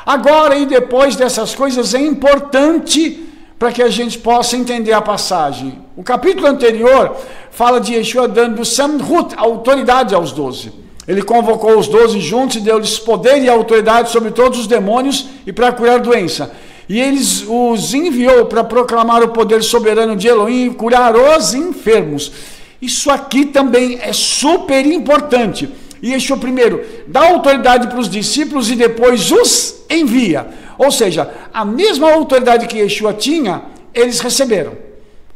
Agora e depois dessas coisas é importante para que a gente possa entender a passagem. O capítulo anterior fala de Yeshua dando Samhut, autoridade aos 12. Ele convocou os 12 juntos e deu-lhes poder e autoridade sobre todos os demônios e para curar doença. E eles os enviou para proclamar o poder soberano de Elohim e curar os enfermos. Isso aqui também é super importante. E Yeshua primeiro dá autoridade para os discípulos e depois os envia. Ou seja, a mesma autoridade que Yeshua tinha, eles receberam,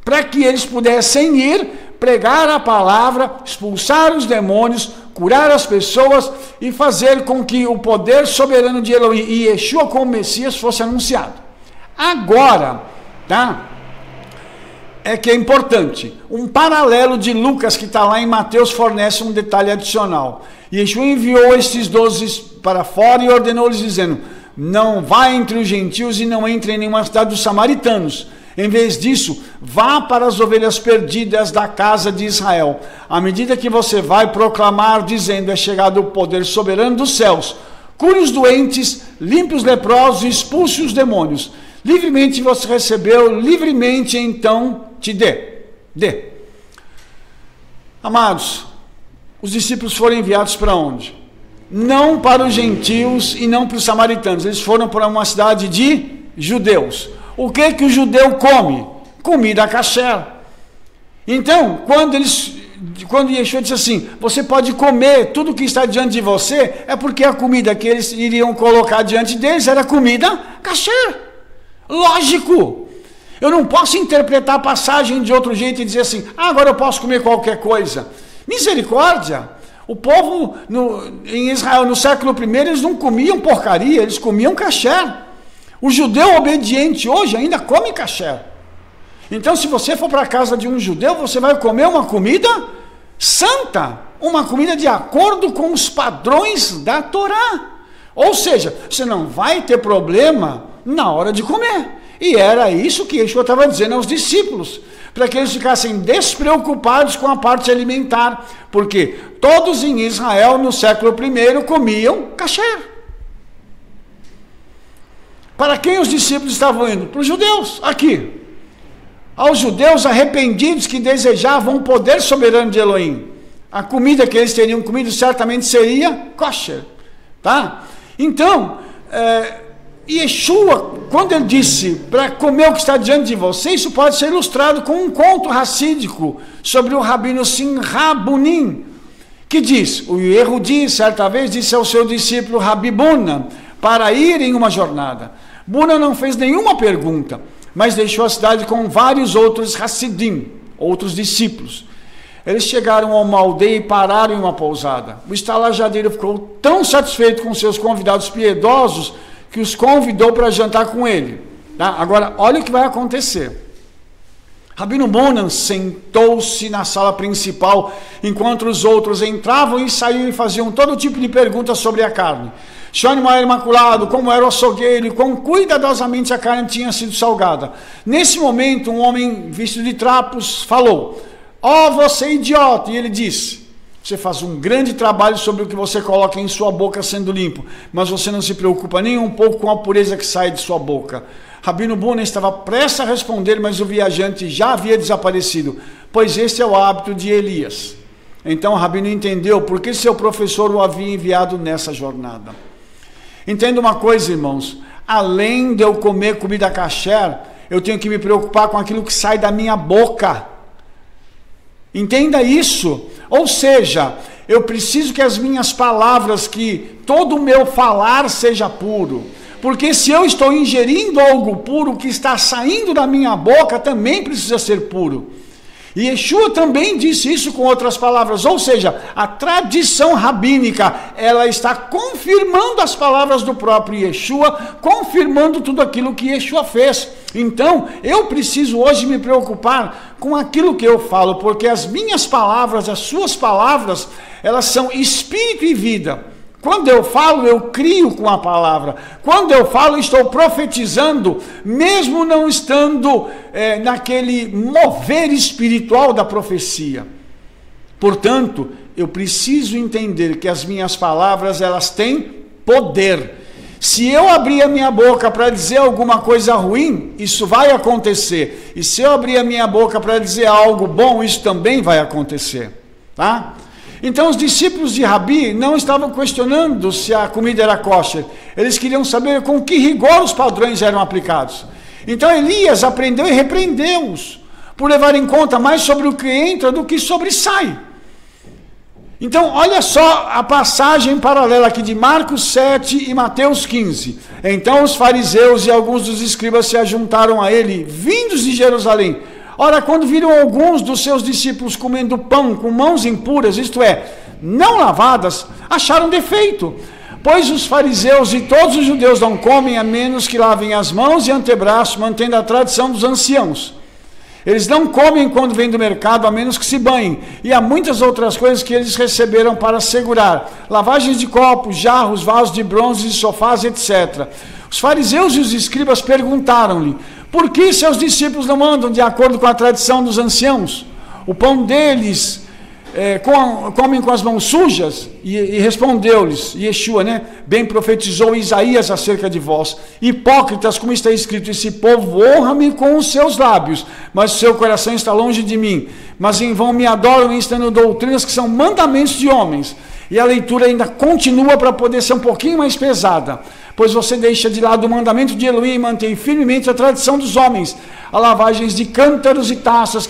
para que eles pudessem ir pregar a palavra, expulsar os demônios, curar as pessoas e fazer com que o poder soberano de Elohim e Yeshua como Messias fosse anunciado. Agora, tá? É que é importante. Um paralelo de Lucas que está lá em Mateus fornece um detalhe adicional. Yeshua enviou estes 12 para fora e ordenou-lhes dizendo: não vá entre os gentios e não entre em nenhuma cidade dos samaritanos. Em vez disso, vá para as ovelhas perdidas da casa de Israel. À medida que você vai proclamar, dizendo: é chegado o poder soberano dos céus. Cure os doentes, limpe os leprosos e expulse os demônios. Livremente você recebeu, livremente então te dê. Amados, os discípulos foram enviados para onde? Não para os gentios e não para os samaritanos. Eles foram para uma cidade de judeus. O que o judeu come? Comida kasher. Então, quando Yeshua disse assim: você pode comer tudo que está diante de você, é porque a comida que eles iriam colocar diante deles era comida kasher. Lógico. Eu não posso interpretar a passagem de outro jeito e dizer assim: agora eu posso comer qualquer coisa. Misericórdia. O povo em Israel no século I, eles não comiam porcaria, eles comiam kasher. O judeu obediente hoje ainda come kasher. Então, se você for para a casa de um judeu, você vai comer uma comida santa, uma comida de acordo com os padrões da Torá. Ou seja, você não vai ter problema na hora de comer. E era isso que Yeshua estava dizendo aos discípulos, para que eles ficassem despreocupados com a parte alimentar, porque todos em Israel no século I comiam kasher. Para quem os discípulos estavam indo? Para os judeus, aqui. Aos judeus arrependidos que desejavam o poder soberano de Elohim. A comida que eles teriam comido certamente seria kosher, tá? Então, Yeshua, quando ele disse para comer o que está diante de você, isso pode ser ilustrado com um conto racídico sobre o rabino Simcha Bunim, que diz, o Yehudi certa vez disse ao seu discípulo Rabi Buna para ir em uma jornada. Buna não fez nenhuma pergunta, mas deixou a cidade com vários outros Hassidim, outros discípulos. Eles chegaram a uma aldeia e pararam em uma pousada. O estalajadeiro ficou tão satisfeito com seus convidados piedosos que os convidou para jantar com ele. Tá? Agora, olha o que vai acontecer. Rabino Bunan sentou-se na sala principal, enquanto os outros entravam e saíam e faziam todo tipo de perguntas sobre a carne. Se o animal era imaculado, como era o açougueiro, e quão cuidadosamente a carne tinha sido salgada. Nesse momento, um homem vestido de trapos falou: ó, você idiota! E ele disse: você faz um grande trabalho sobre o que você coloca em sua boca sendo limpo, mas você não se preocupa nem um pouco com a pureza que sai de sua boca. Rabino Bunan estava prestes a responder, mas o viajante já havia desaparecido, pois este é o hábito de Elias. Então o Rabino entendeu por que seu professor o havia enviado nessa jornada. Entenda uma coisa, irmãos, além de eu comer comida kasher, eu tenho que me preocupar com aquilo que sai da minha boca. Entenda isso. Ou seja, eu preciso que as minhas palavras, que todo o meu falar seja puro. Porque se eu estou ingerindo algo puro, o que está saindo da minha boca também precisa ser puro. E Yeshua também disse isso com outras palavras, ou seja, a tradição rabínica, ela está confirmando as palavras do próprio Yeshua, confirmando tudo aquilo que Yeshua fez. Então, eu preciso hoje me preocupar com aquilo que eu falo, porque as minhas palavras, as suas palavras, elas são espírito e vida. Quando eu falo, eu crio com a palavra. Quando eu falo, estou profetizando, mesmo não estando naquele mover espiritual da profecia. Portanto, eu preciso entender que as minhas palavras, elas têm poder. Se eu abrir a minha boca para dizer alguma coisa ruim, isso vai acontecer. E se eu abrir a minha boca para dizer algo bom, isso também vai acontecer. Tá? Então os discípulos de Rabi não estavam questionando se a comida era kosher. Eles queriam saber com que rigor os padrões eram aplicados. Então Elias aprendeu e repreendeu-os, por levar em conta mais sobre o que entra do que sobre sai. Então olha só a passagem paralela aqui de Marcos 7 e Mateus 15. Então os fariseus e alguns dos escribas se ajuntaram a ele, vindos de Jerusalém. Ora, quando viram alguns dos seus discípulos comendo pão com mãos impuras, isto é, não lavadas, acharam defeito. Pois os fariseus e todos os judeus não comem a menos que lavem as mãos e antebraços, mantendo a tradição dos anciãos. Eles não comem quando vêm do mercado, a menos que se banhem. E há muitas outras coisas que eles receberam para segurar. Lavagens de copos, jarros, vasos de bronze, sofás, etc. Os fariseus e os escribas perguntaram-lhe: por que seus discípulos não andam de acordo com a tradição dos anciãos? O pão deles comem com as mãos sujas? E respondeu-lhes Yeshua, bem profetizou Isaías acerca de vós. Hipócritas, como está escrito: esse povo honra-me com os seus lábios, mas o seu coração está longe de mim. Mas em vão me adoram, ensinando doutrinas que são mandamentos de homens. E a leitura ainda continua para poder ser um pouquinho mais pesada. Pois você deixa de lado o mandamento de Elohim e mantém firmemente a tradição dos homens, a lavagens de cântaros e taças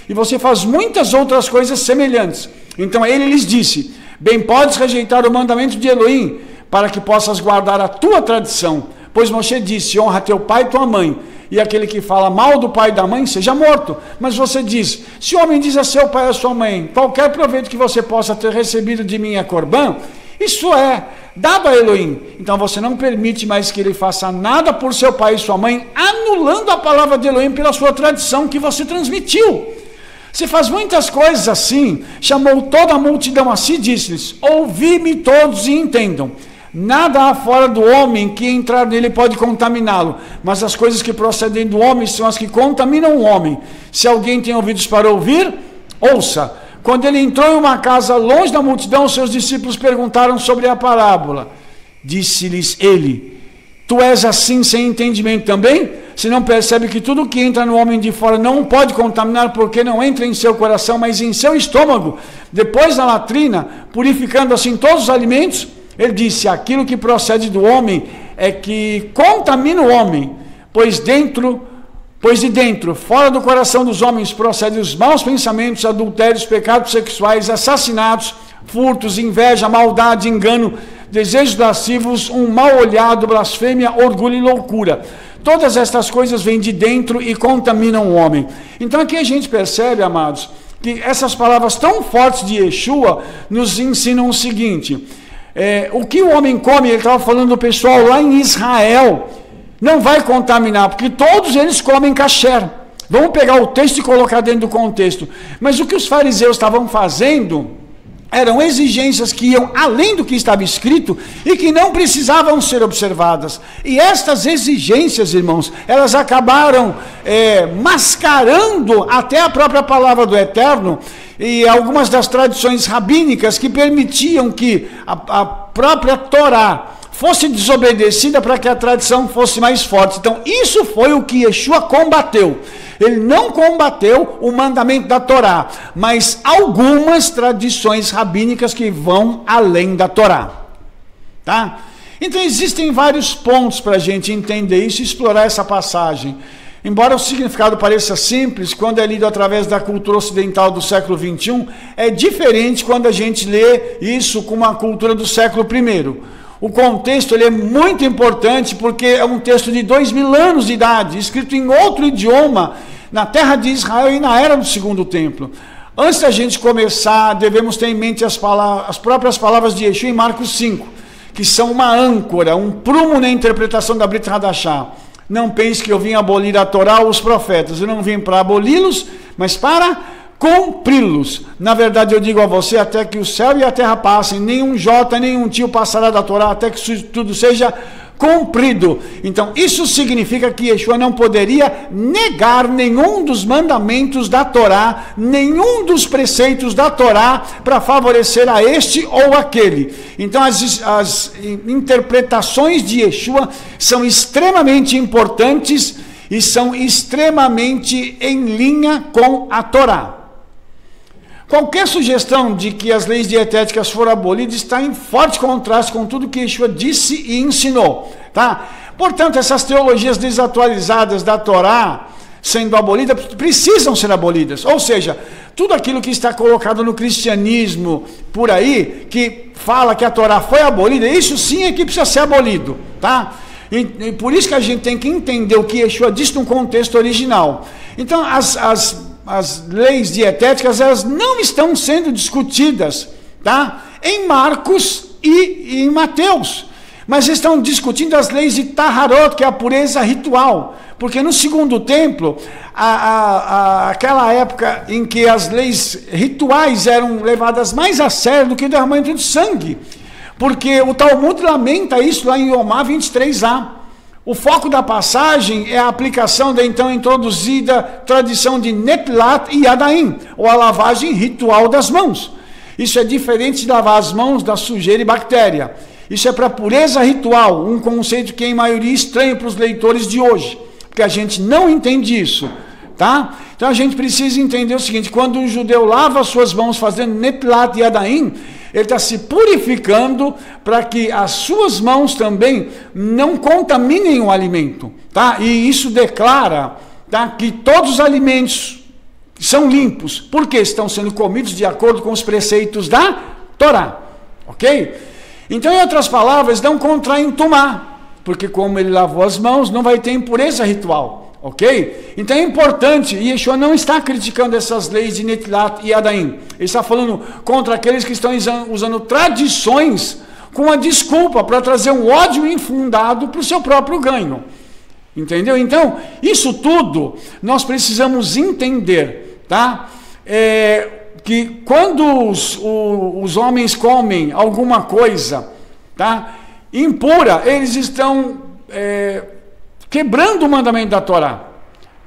e você faz muitas outras coisas semelhantes. Então ele lhes disse: bem podes rejeitar o mandamento de Elohim, para que possas guardar a tua tradição. Pois Moshe disse: honra teu pai e tua mãe, e aquele que fala mal do pai e da mãe seja morto. Mas você diz: se o homem diz a seu pai e a sua mãe, qualquer proveito que você possa ter recebido de mim é corbã, isso é dado a Elohim. Então você não permite mais que ele faça nada por seu pai e sua mãe, anulando a palavra de Elohim pela sua tradição que você transmitiu. Você faz muitas coisas assim. Chamou toda a multidão a si e disse-lhes: ouvi-me todos e entendam. Nada há fora do homem que entrar nele pode contaminá-lo, mas as coisas que procedem do homem são as que contaminam o homem. Se alguém tem ouvidos para ouvir, ouça. Quando ele entrou em uma casa longe da multidão, seus discípulos perguntaram sobre a parábola. Disse-lhes ele: Tu és assim sem entendimento também? Se não percebe que tudo que entra no homem de fora não pode contaminar, porque não entra em seu coração, mas em seu estômago, depois na latrina, purificando assim todos os alimentos? Ele disse, aquilo que procede do homem é que contamina o homem, pois de dentro, fora do coração dos homens, procedem os maus pensamentos, adultérios, pecados sexuais, assassinatos, furtos, inveja, maldade, engano, desejos lascivos, um mal olhado, blasfêmia, orgulho e loucura. Todas estas coisas vêm de dentro e contaminam o homem. Então aqui a gente percebe, amados, que essas palavras tão fortes de Yeshua nos ensinam o seguinte, o que o homem come, ele estava falando do pessoal lá em Israel, não vai contaminar, porque todos eles comem kasher. Vamos pegar o texto e colocar dentro do contexto. Mas o que os fariseus estavam fazendo eram exigências que iam além do que estava escrito e que não precisavam ser observadas. E estas exigências, irmãos, elas acabaram mascarando até a própria palavra do Eterno e algumas das tradições rabínicas que permitiam que a própria Torá fosse desobedecida para que a tradição fosse mais forte. Então, isso foi o que Yeshua combateu. Ele não combateu o mandamento da Torá, mas algumas tradições rabínicas que vão além da Torá. Tá? Então, existem vários pontos para a gente entender isso e explorar essa passagem. Embora o significado pareça simples, quando é lido através da cultura ocidental do século XXI, é diferente quando a gente lê isso com uma cultura do século I. O contexto ele é muito importante porque é um texto de 2000 anos de idade, escrito em outro idioma, na terra de Israel e na era do Segundo Templo. Antes da gente começar, devemos ter em mente as próprias palavras de Yeshua em Marcos 5, que são uma âncora, um prumo na interpretação da Brit Hadashah. Não pense que eu vim abolir a Torá ou os profetas, eu não vim para aboli-los, mas para cumpri-los. Na verdade, eu digo a você, até que o céu e a terra passem, nenhum jota, nenhum tio passará da Torá, até que isso tudo seja cumprido. Então, isso significa que Yeshua não poderia negar nenhum dos mandamentos da Torá, nenhum dos preceitos da Torá, para favorecer a este ou aquele. Então, as interpretações de Yeshua são extremamente importantes e são extremamente em linha com a Torá. Qualquer sugestão de que as leis dietéticas foram abolidas está em forte contraste com tudo que Yeshua disse e ensinou. Tá? Portanto, essas teologias desatualizadas da Torá sendo abolidas, precisam ser abolidas. Ou seja, tudo aquilo que está colocado no cristianismo por aí, que fala que a Torá foi abolida, isso sim é que precisa ser abolido. Tá? E por isso que a gente tem que entender o que Yeshua disse no contexto original. Então, as leis dietéticas, elas não estão sendo discutidas, tá? Em Marcos e em Mateus, mas estão discutindo as leis de Taharot, que é a pureza ritual, porque no Segundo Templo, aquela época em que as leis rituais eram levadas mais a sério do que o derramamento de sangue, porque o Talmud lamenta isso lá em Yomá 23a. O foco da passagem é a aplicação da então introduzida tradição de Netlat e Yadaim, ou a lavagem ritual das mãos. Isso é diferente de lavar as mãos da sujeira e bactéria. Isso é para pureza ritual, um conceito que é em maioria estranho para os leitores de hoje, porque a gente não entende isso. Tá? Então a gente precisa entender o seguinte, quando um judeu lava as suas mãos fazendo Netlat e Yadaim, ele está se purificando para que as suas mãos também não contaminem o alimento. Tá? E isso declara, tá, que todos os alimentos são limpos, porque estão sendo comidos de acordo com os preceitos da Torá. Ok? Então, em outras palavras, não contraem tumá, porque como ele lavou as mãos, não vai ter impureza ritual. Ok? Então é importante, e Yeshua não está criticando essas leis de Netlat e Yadaim. Ele está falando contra aqueles que estão usando tradições com a desculpa para trazer um ódio infundado para o seu próprio ganho. Entendeu? Então, isso tudo nós precisamos entender, tá? Que quando os homens comem alguma coisa, tá, impura, eles estão quebrando o mandamento da Torá,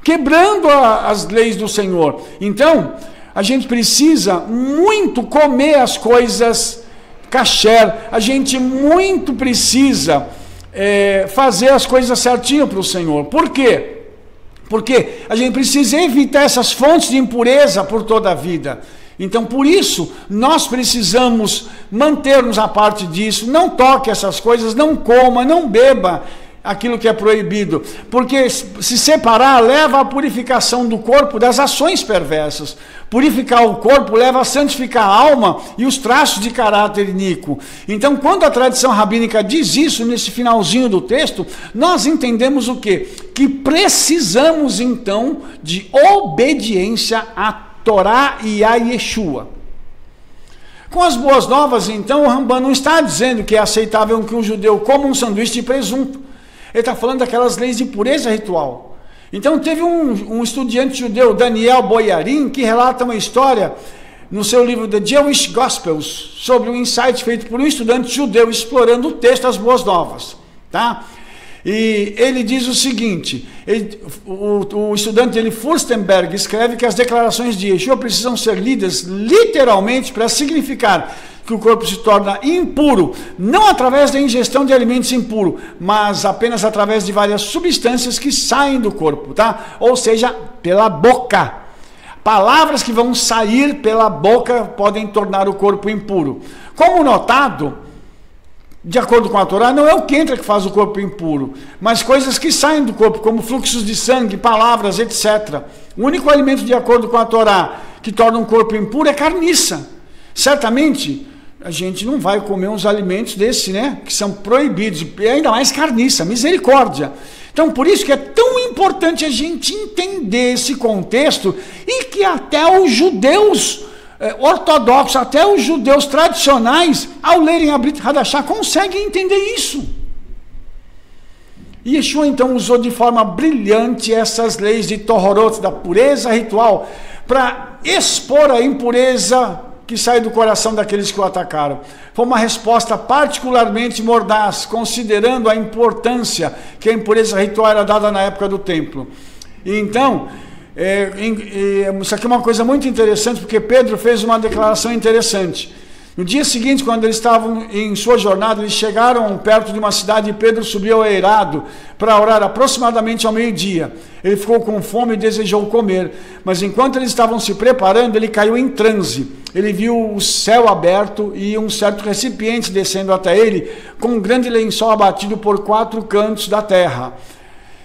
quebrando as leis do Senhor. Então, a gente precisa muito comer as coisas kasher, a gente muito precisa fazer as coisas certinho para o Senhor. Por quê? Porque a gente precisa evitar essas fontes de impureza por toda a vida. Então, por isso, nós precisamos manter-nos à parte disso. Não toque essas coisas, não coma, não beba aquilo que é proibido. Porque se separar leva à purificação do corpo das ações perversas. Purificar o corpo leva a santificar a alma e os traços de caráter iníquo. Então, quando a tradição rabínica diz isso, nesse finalzinho do texto, nós entendemos o quê? Que precisamos, então, de obediência à Torá e a Yeshua. Com as boas novas, então, o Rambam não está dizendo que é aceitável que um judeu coma um sanduíche de presunto. Ele está falando daquelas leis de pureza ritual. Então, teve um estudante judeu, Daniel Boyarin, que relata uma história no seu livro The Jewish Gospels, sobre um insight feito por um estudante judeu explorando o texto das boas novas. Tá? E ele diz o seguinte, o estudante dele, Furstenberg, escreve que as declarações de Yeshua precisam ser lidas literalmente para significar que o corpo se torna impuro, não através da ingestão de alimentos impuros, mas apenas através de várias substâncias que saem do corpo, tá? Ou seja, pela boca. Palavras que vão sair pela boca podem tornar o corpo impuro. Como notado, de acordo com a Torá, não é o que entra que faz o corpo impuro, mas coisas que saem do corpo, como fluxos de sangue, palavras, etc. O único alimento, de acordo com a Torá, que torna um corpo impuro é carniça. Certamente, a gente não vai comer uns alimentos desses, né, que são proibidos, e ainda mais carniça, misericórdia. Então, por isso que é tão importante a gente entender esse contexto, e que até os judeus ortodoxos, até os judeus tradicionais, ao lerem a Brit Hadashah, conseguem entender isso. E Yeshua então usou de forma brilhante essas leis de Tohorot, da pureza ritual, para expor a impureza que sai do coração daqueles que o atacaram. Foi uma resposta particularmente mordaz, considerando a importância que a impureza ritual era dada na época do templo. E então, isso aqui é uma coisa muito interessante, porque Pedro fez uma declaração interessante. No dia seguinte, quando eles estavam em sua jornada, eles chegaram perto de uma cidade e Pedro subiu ao eirado para orar aproximadamente ao meio-dia. Ele ficou com fome e desejou comer, mas enquanto eles estavam se preparando, ele caiu em transe. Ele viu o céu aberto e um certo recipiente descendo até ele, com um grande lençol abatido por 4 cantos da terra,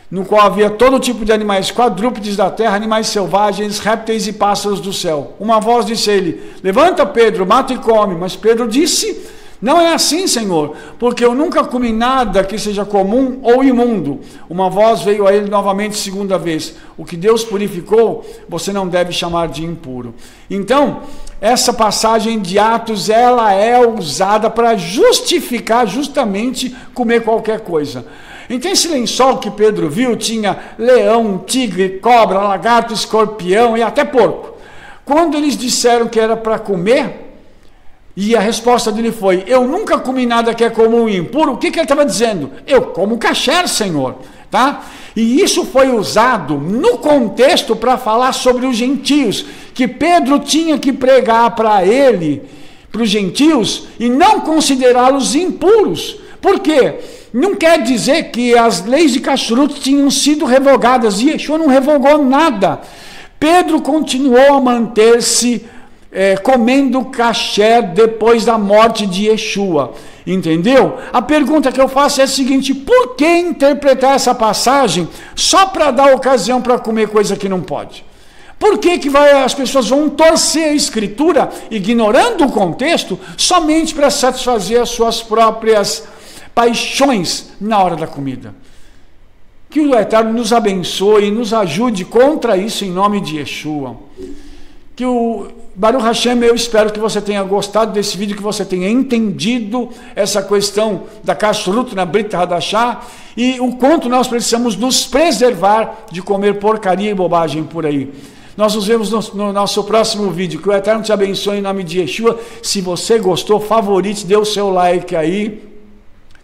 no qual havia todo tipo de animais quadrúpedes da terra, animais selvagens, répteis e pássaros do céu. Uma voz disse a ele: levanta, Pedro, mata e come. Mas Pedro disse: não é assim, Senhor, porque eu nunca comi nada que seja comum ou imundo. Uma voz veio a ele novamente segunda vez: o que Deus purificou, você não deve chamar de impuro. Então, essa passagem de Atos, ela é usada para justificar justamente comer qualquer coisa. Então esse lençol que Pedro viu tinha leão, tigre, cobra, lagarto, escorpião e até porco. Quando eles disseram que era para comer, e a resposta dele foi: eu nunca comi nada que é comum e impuro, o que ele estava dizendo? Eu como kasher, Senhor. Tá? E isso foi usado no contexto para falar sobre os gentios, que Pedro tinha que pregar para ele, para os gentios, e não considerá-los impuros. Por quê? Não quer dizer que as leis de Kashrut tinham sido revogadas, e Yeshua não revogou nada. Pedro continuou a manter-se comendo kasher depois da morte de Yeshua, entendeu? A pergunta que eu faço é a seguinte: por que interpretar essa passagem só para dar ocasião para comer coisa que não pode? Por que as pessoas vão torcer a Escritura, ignorando o contexto, somente para satisfazer as suas próprias paixões na hora da comida? Que o Eterno nos abençoe e nos ajude contra isso em nome de Yeshua. Que o Baruch Hashem, eu espero que você tenha gostado desse vídeo, que você tenha entendido essa questão da Kashrut na Brit Hadashah e o quanto nós precisamos nos preservar de comer porcaria e bobagem por aí. Nós nos vemos no nosso próximo vídeo. Que o Eterno te abençoe em nome de Yeshua. Se você gostou, favorite, dê o seu like aí.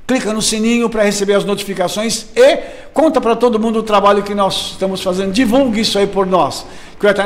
Clica no sininho para receber as notificações e conta para todo mundo o trabalho que nós estamos fazendo. Divulgue isso aí por nós. Que o Eterno